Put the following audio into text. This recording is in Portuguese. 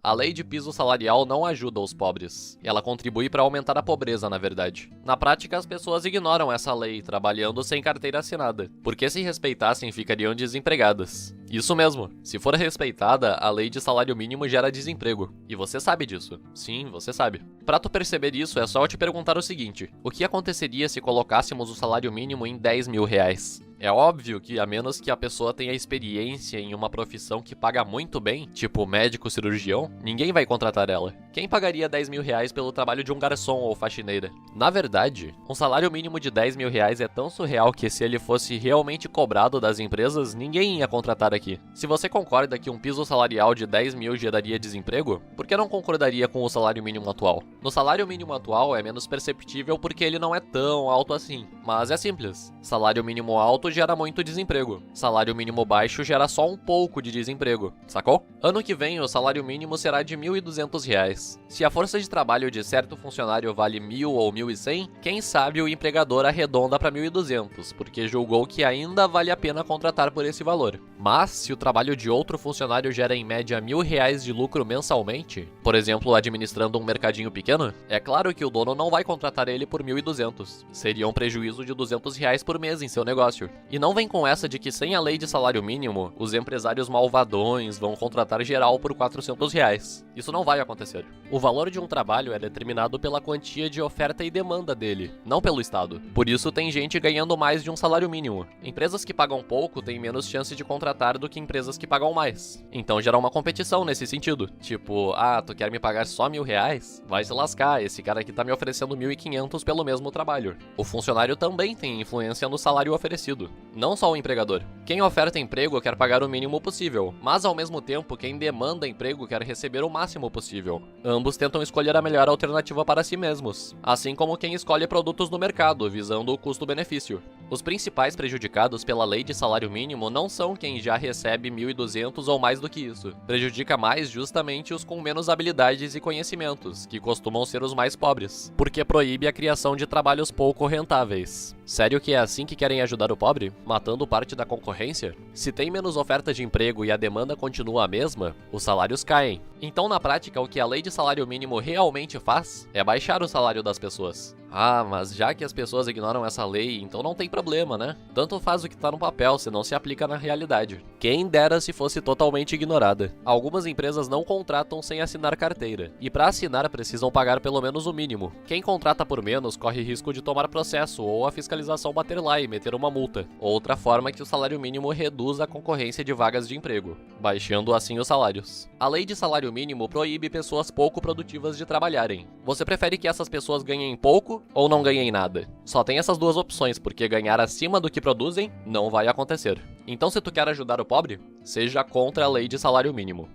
A lei de piso salarial não ajuda os pobres. Ela contribui para aumentar a pobreza, na verdade. Na prática, as pessoas ignoram essa lei, trabalhando sem carteira assinada, porque se respeitassem ficariam desempregadas. Isso mesmo, se for respeitada, a lei de salário mínimo gera desemprego. E você sabe disso. Sim, você sabe. Pra tu perceber isso, é só eu te perguntar o seguinte: o que aconteceria se colocássemos o salário mínimo em 10 mil reais? É óbvio que, a menos que a pessoa tenha experiência em uma profissão que paga muito bem, tipo médico cirurgião, ninguém vai contratar ela. Quem pagaria 10 mil reais pelo trabalho de um garçom ou faxineira? Na verdade, um salário mínimo de 10 mil reais é tão surreal que, se ele fosse realmente cobrado das empresas, ninguém ia contratar aqui. Se você concorda que um piso salarial de 10 mil geraria desemprego, por que não concordaria com o salário mínimo atual? No salário mínimo atual é menos perceptível porque ele não é tão alto assim, mas é simples. Salário mínimo alto gera muito desemprego. Salário mínimo baixo gera só um pouco de desemprego, sacou? Ano que vem o salário mínimo será de R$ 1.200. Se a força de trabalho de certo funcionário vale 1.000 ou 1.100, quem sabe o empregador arredonda para 1.200, porque julgou que ainda vale a pena contratar por esse valor. Mas se o trabalho de outro funcionário gera em média R$ 1.000 de lucro mensalmente, por exemplo, administrando um mercadinho pequeno, é claro que o dono não vai contratar ele por 1.200. Seria um prejuízo de R$ 200 por mês em seu negócio. E não vem com essa de que, sem a lei de salário mínimo, os empresários malvadões vão contratar geral por R$ 400. Isso não vai acontecer. O valor de um trabalho é determinado pela quantia de oferta e demanda dele, não pelo Estado. Por isso tem gente ganhando mais de um salário mínimo. Empresas que pagam pouco têm menos chance de contratar do que empresas que pagam mais. Então gera uma competição nesse sentido. Tipo, tu quer me pagar só R$ 1.000? Vai se lascar, esse cara aqui tá me oferecendo 1.500 pelo mesmo trabalho. O funcionário também tem influência no salário oferecido, não só o empregador. Quem oferta emprego quer pagar o mínimo possível, mas ao mesmo tempo quem demanda emprego quer receber o máximo possível. Ambos tentam escolher a melhor alternativa para si mesmos, assim como quem escolhe produtos no mercado, visando o custo-benefício. Os principais prejudicados pela lei de salário mínimo não são quem já recebe 1.200 ou mais do que isso. Prejudica mais justamente os com menos habilidades e conhecimentos, que costumam ser os mais pobres, porque proíbe a criação de trabalhos pouco rentáveis. Sério que é assim que querem ajudar o pobre? Matando parte da concorrência? Se tem menos oferta de emprego e a demanda continua a mesma, os salários caem. Então, na prática, o que a lei de salário mínimo realmente faz é baixar o salário das pessoas. Mas já que as pessoas ignoram essa lei, então não tem problema, né? Tanto faz o que tá no papel, se não se aplica na realidade. Quem dera se fosse totalmente ignorada. Algumas empresas não contratam sem assinar carteira, e para assinar precisam pagar pelo menos o mínimo. Quem contrata por menos corre risco de tomar processo ou a fiscalização bater lá e meter uma multa. Outra forma é que o salário mínimo reduz a concorrência de vagas de emprego, baixando assim os salários. A lei de salário mínimo proíbe pessoas pouco produtivas de trabalharem. Você prefere que essas pessoas ganhem pouco ou não ganhem nada? Só tem essas duas opções, porque ganhar acima do que produzem não vai acontecer. Então, se tu quer ajudar o pobre, seja contra a lei de salário mínimo.